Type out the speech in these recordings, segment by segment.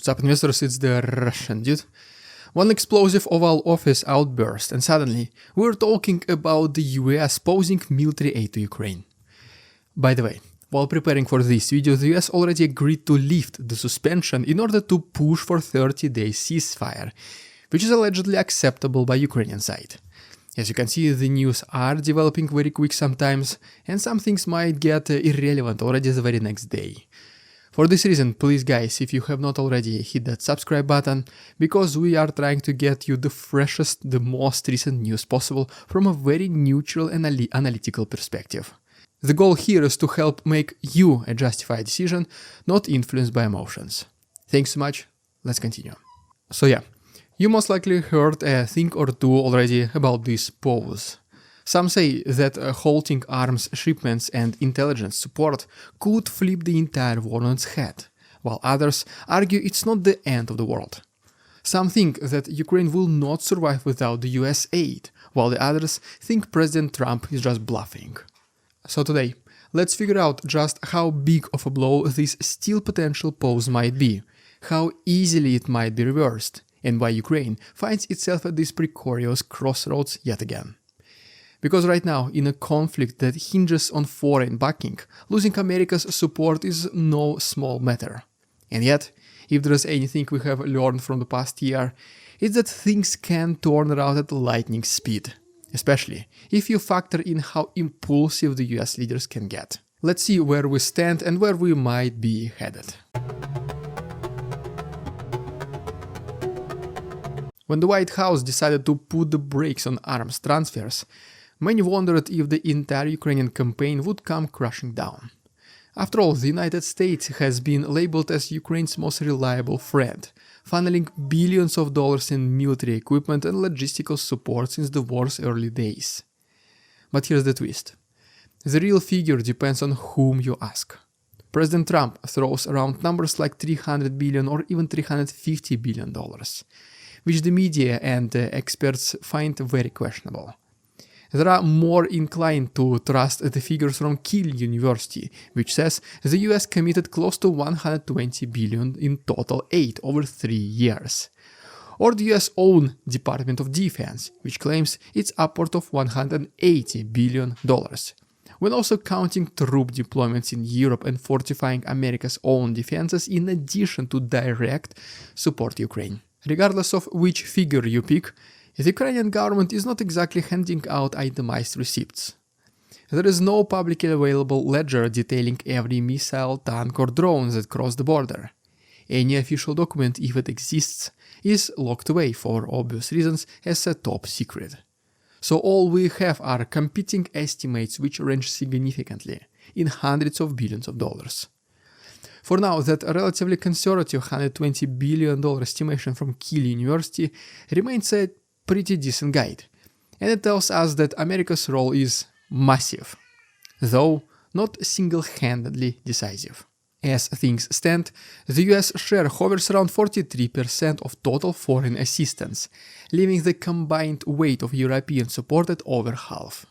What's up, investors? It's the Russian dude. One explosive Oval Office outburst, and suddenly we're talking about the US posing military aid to Ukraine. By the way, while preparing for this video, the US already agreed to lift the suspension in order to push for 30-day ceasefire, which is allegedly acceptable by Ukrainian side. As you can see, the news are developing very quick sometimes, and some things might get irrelevant already the very next day. For this reason, please guys, if you have not already, hit that subscribe button, because we are trying to get you the freshest, the most recent news possible from a very neutral and analytical perspective. The goal here is to help make you a justified decision, not influenced by emotions. Thanks so much, let's continue. So yeah, you most likely heard a thing or two already about this pause. Some say that halting arms shipments and intelligence support could flip the entire war on its head, while others argue it's not the end of the world. Some think that Ukraine will not survive without the US aid, while the others think President Trump is just bluffing. So today, let's figure out just how big of a blow this still potential pause might be, how easily it might be reversed, and why Ukraine finds itself at this precarious crossroads yet again. Because right now, in a conflict that hinges on foreign backing, losing America's support is no small matter. And yet, if there is anything we have learned from the past year, it's that things can turn around at lightning speed, especially if you factor in how impulsive the US leaders can get. Let's see where we stand and where we might be headed. When the White House decided to put the brakes on arms transfers, many wondered if the entire Ukrainian campaign would come crashing down. After all, the United States has been labeled as Ukraine's most reliable friend, funneling billions of dollars in military equipment and logistical support since the war's early days. But here's the twist. The real figure depends on whom you ask. President Trump throws around numbers like $300 billion or even $350 billion, which the media and experts find very questionable. They are more inclined to trust the figures from Kiel University, which says the US committed close to $120 billion in total aid over 3 years. Or the US own Department of Defense, which claims it's upward of $180 billion, when also counting troop deployments in Europe and fortifying America's own defenses in addition to direct support to Ukraine. Regardless of which figure you pick, the Ukrainian government is not exactly handing out itemized receipts. There is no publicly available ledger detailing every missile, tank or drone that crossed the border. Any official document, if it exists, is locked away for obvious reasons as a top secret. So all we have are competing estimates which range significantly, in hundreds of billions of dollars. For now, that relatively conservative $120 billion estimation from Kiel University remains a pretty decent guide, and it tells us that America's role is massive, though not single-handedly decisive. As things stand, the US share hovers around 43% of total foreign assistance, leaving the combined weight of European support at over half.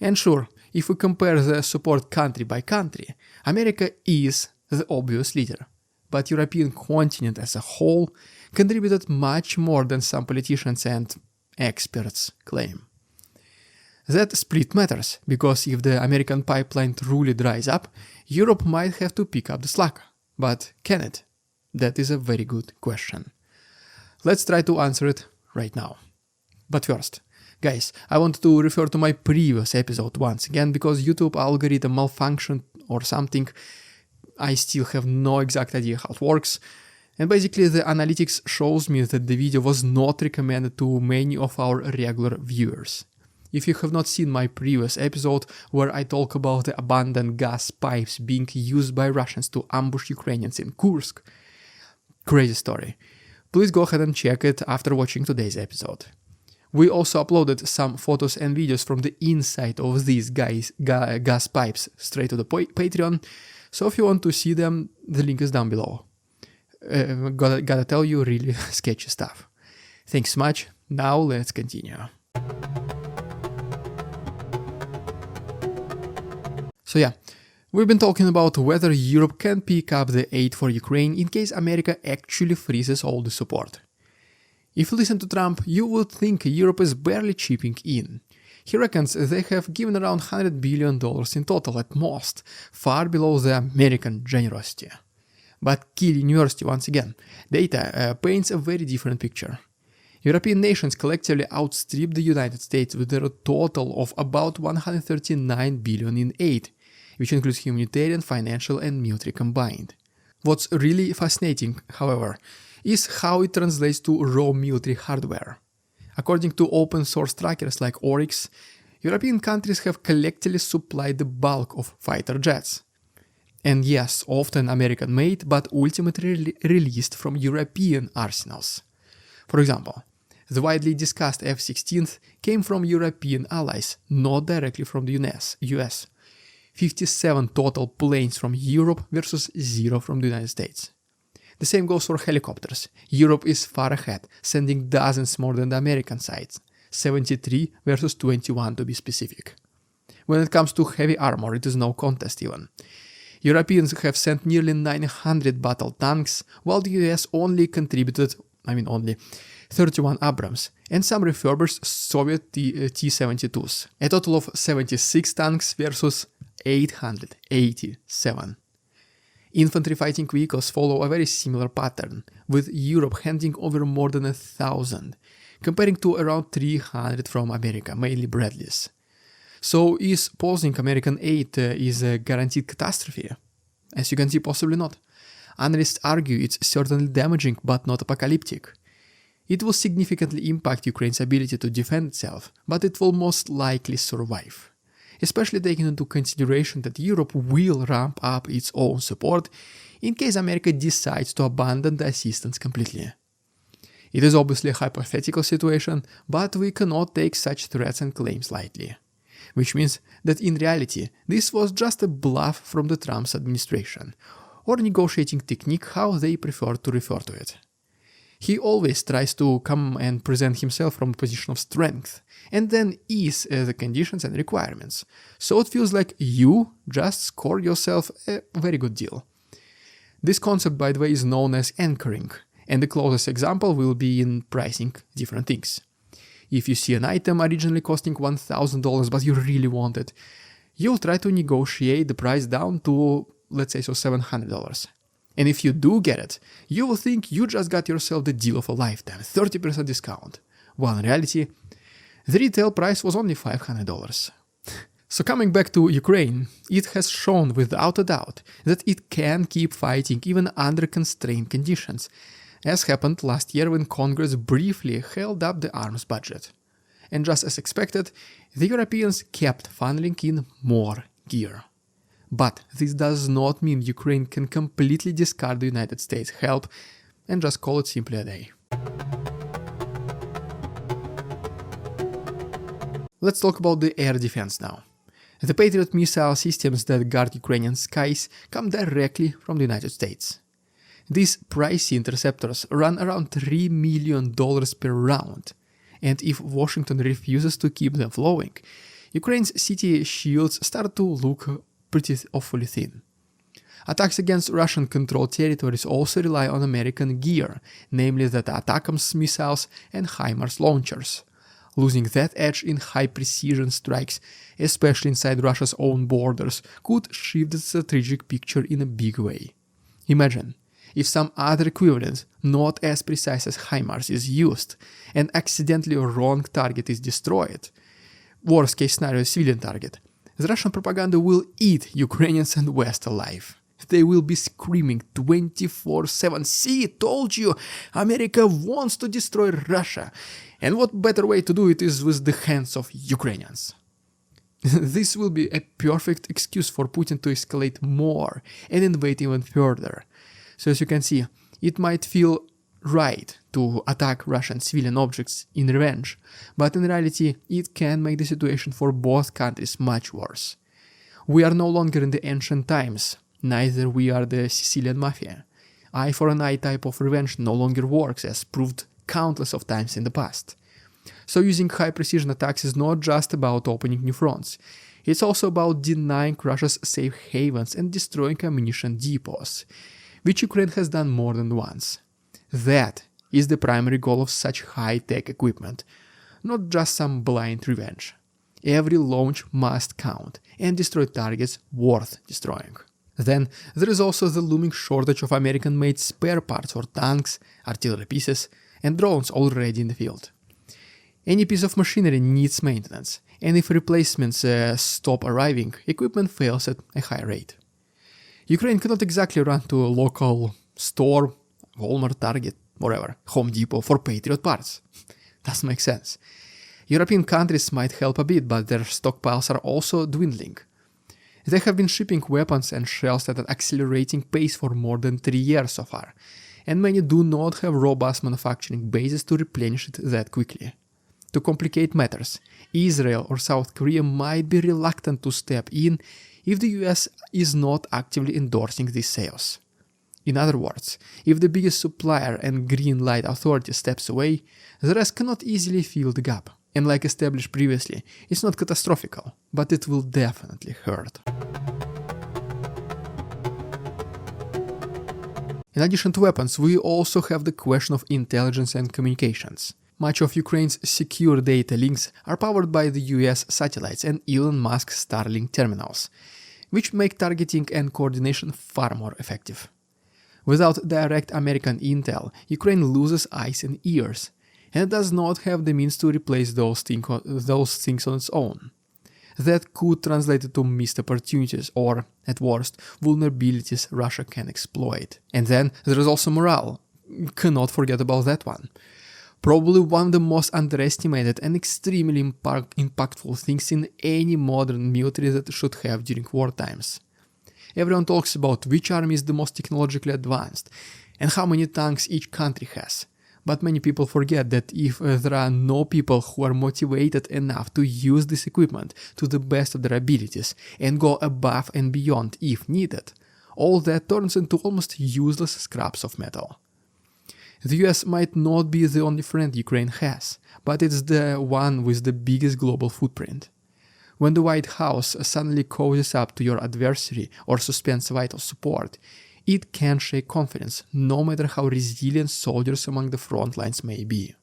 And sure, if we compare the support country by country, America is the obvious leader, but European continent as a whole contributed much more than some politicians and experts claim. That split matters, because if the American pipeline truly dries up, Europe might have to pick up the slack. But can it? That is a very good question. Let's try to answer it right now. But first, guys, I want to refer to my previous episode once again, because YouTube algorithm malfunctioned or something. I still have no exact idea how it works, and basically the analytics shows me that the video was not recommended to many of our regular viewers. If you have not seen my previous episode where I talk about the abandoned gas pipes being used by Russians to ambush Ukrainians in Kursk, crazy story, please go ahead and check it after watching today's episode. We also uploaded some photos and videos from the inside of these gas pipes straight to the Patreon, so if you want to see them, the link is down below. Gotta tell you, really sketchy stuff. Thanks so much, now let's continue. So yeah, We've been talking about whether Europe can pick up the aid for Ukraine in case America actually freezes all the support. If you listen to Trump, you would think Europe is barely chipping in. He reckons they have given around $100 billion in total at most, far below the American generosity. But Kiel University, once again, data paints a very different picture. European nations collectively outstripped the United States with a total of about $139 billion in aid, which includes humanitarian, financial, and military combined. What's really fascinating, however, is how it translates to raw military hardware. According to open source trackers like Oryx, European countries have collectively supplied the bulk of fighter jets. And yes, often American-made, but ultimately released from European arsenals. For example, the widely discussed F-16 came from European allies, not directly from the US. 57 total planes from Europe versus 0 from the United States. The same goes for helicopters. Europe is far ahead, sending dozens more than the American side, 73 versus 21 to be specific. When it comes to heavy armor, it is no contest even. Europeans have sent nearly 900 battle tanks, while the US only contributed, 31 Abrams, and some refurbished Soviet T-72s, a total of 76 tanks versus 887. Infantry fighting vehicles follow a very similar pattern, with Europe handing over more than 1,000, comparing to around 300 from America, mainly Bradleys. So is pausing American aid is a guaranteed catastrophe? As you can see, possibly not. Analysts argue it's certainly damaging but not apocalyptic. It will significantly impact Ukraine's ability to defend itself, but it will most likely survive. Especially taking into consideration that Europe will ramp up its own support in case America decides to abandon the assistance completely. It is obviously a hypothetical situation, but we cannot take such threats and claims lightly. Which means that in reality, this was just a bluff from the Trump's administration, or negotiating technique how they prefer to refer to it. He always tries to come and present himself from a position of strength, and then ease the conditions and requirements, so it feels like you just scored yourself a very good deal. This concept, by the way, is known as anchoring, and the closest example will be in pricing different things. If you see an item originally costing $1,000 but you really want it, you'll try to negotiate the price down to, let's say $700. And if you do get it, you will think you just got yourself the deal of a lifetime, 30% discount, while in reality, the retail price was only $500. So coming back to Ukraine, it has shown without a doubt that it can keep fighting even under constrained conditions, as happened last year when Congress briefly held up the arms budget. And just as expected, the Europeans kept funneling in more gear. But this does not mean Ukraine can completely discard the United States' help and just call it simply a day. Let's talk about the air defense now. The Patriot missile systems that guard Ukrainian skies come directly from the United States. These pricey interceptors run around $3 million per round, and if Washington refuses to keep them flowing, Ukraine's city shields start to look pretty awfully thin. Attacks against Russian-controlled territories also rely on American gear, namely the ATACMS missiles and HIMARS launchers. Losing that edge in high-precision strikes, especially inside Russia's own borders, could shift the strategic picture in a big way. Imagine if some other equivalent, not as precise as HIMARS, is used, and accidentally a wrong target is destroyed. Worst-case scenario, civilian target. The Russian propaganda will eat Ukrainians and West alive. They will be screaming 24/7, "See, told you, America wants to destroy Russia, and what better way to do it is with the hands of Ukrainians." This will be a perfect excuse for Putin to escalate more and invade even further. So as you can see, it might feel right to attack Russian civilian objects in revenge, but in reality it can make the situation for both countries much worse. We are no longer in the ancient times, neither we are the Sicilian mafia. Eye for an eye type of revenge no longer works, as proved countless of times in the past. So using high precision attacks is not just about opening new fronts, It's also about denying Russia's safe havens and destroying ammunition depots, which Ukraine has done more than once. That is the primary goal of such high-tech equipment, not just some blind revenge. Every launch must count and destroy targets worth destroying. Then there is also the looming shortage of American-made spare parts for tanks, artillery pieces, and drones already in the field. Any piece of machinery needs maintenance, and if replacements stop arriving, equipment fails at a high rate. Ukraine cannot exactly run to a local store, Walmart, Target, whatever, Home Depot for Patriot parts. Doesn't make sense. European countries might help a bit, but their stockpiles are also dwindling. They have been shipping weapons and shells at an accelerating pace for more than 3 years so far, and many do not have robust manufacturing bases to replenish it that quickly. To complicate matters, Israel or South Korea might be reluctant to step in if the US is not actively endorsing these sales. In other words, if the biggest supplier and green light authority steps away, the rest cannot easily fill the gap. And like established previously, it's not catastrophical, but it will definitely hurt. In addition to weapons, we also have the question of intelligence and communications. Much of Ukraine's secure data links are powered by the US satellites and Elon Musk's Starlink terminals, which make targeting and coordination far more effective. Without direct American intel, Ukraine loses eyes and ears, and does not have the means to replace those things on its own. That could translate into missed opportunities or, at worst, vulnerabilities Russia can exploit. And then there is also morale. Cannot forget about that one. Probably one of the most underestimated and extremely impactful things in any modern military that should have during war times. Everyone talks about which army is the most technologically advanced and how many tanks each country has. But many people forget that if there are no people who are motivated enough to use this equipment to the best of their abilities and go above and beyond if needed, all that turns into almost useless scraps of metal. The US might not be the only friend Ukraine has, but it's the one with the biggest global footprint. When the White House suddenly cozies up to your adversary or suspends vital support, it can shake confidence, no matter how resilient soldiers among the front lines may be.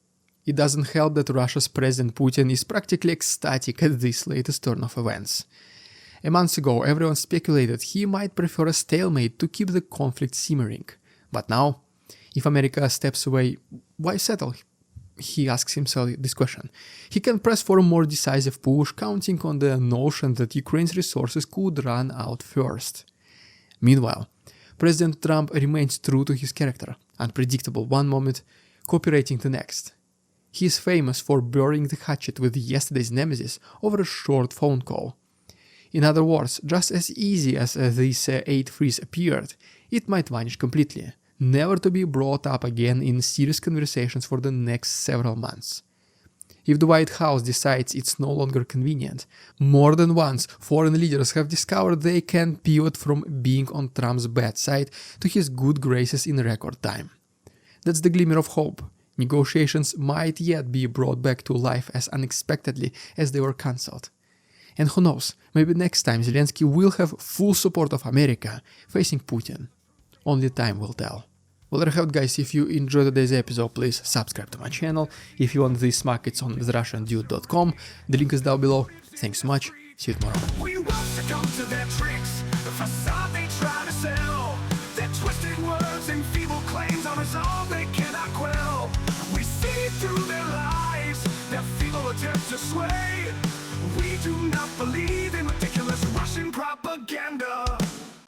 It doesn't help that Russia's President Putin is practically ecstatic at this latest turn of events. A month ago, everyone speculated he might prefer a stalemate to keep the conflict simmering. But now, if America steps away, why settle? He asks himself this question. He can press for a more decisive push, counting on the notion that Ukraine's resources could run out first. Meanwhile, President Trump remains true to his character, unpredictable one moment, cooperating the next. He is famous for burying the hatchet with yesterday's nemesis over a short phone call. In other words, just as easy as this aid freeze appeared, it might vanish completely, never to be brought up again in serious conversations for the next several months. If the White House decides it's no longer convenient, more than once foreign leaders have discovered they can pivot from being on Trump's bad side to his good graces in record time. That's the glimmer of hope. Negotiations might yet be brought back to life as unexpectedly as they were cancelled. And who knows, maybe next time Zelensky will have full support of America facing Putin. Only time will tell. Well, there you have it, guys. If you enjoyed today's episode, please subscribe to my channel. If you want this mark, it's on therrussiandude.com. The link is down below. Thanks so much. See you tomorrow. We want to come to their tricks, the facade they try to sell, their twisted words and feeble claims on us all they cannot quell. We see through their lies, their feeble attempts to sway. We do not believe it.